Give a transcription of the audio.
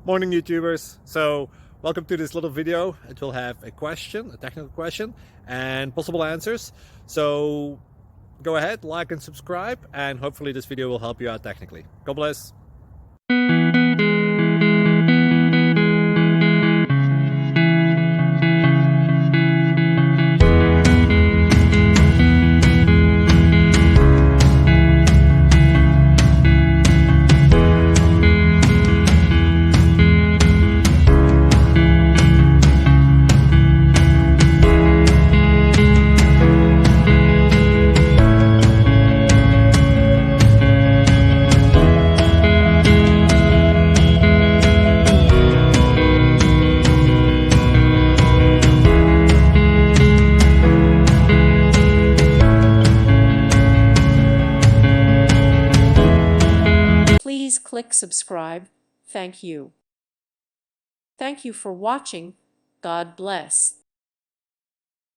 Morning YouTubers. So welcome to this little video. It will have a question, a technical question, and possible answers. So go ahead, like and subscribe, and hopefully this video will help you out technically. God bless. Please click subscribe. Thank you. Thank you for watching. God bless.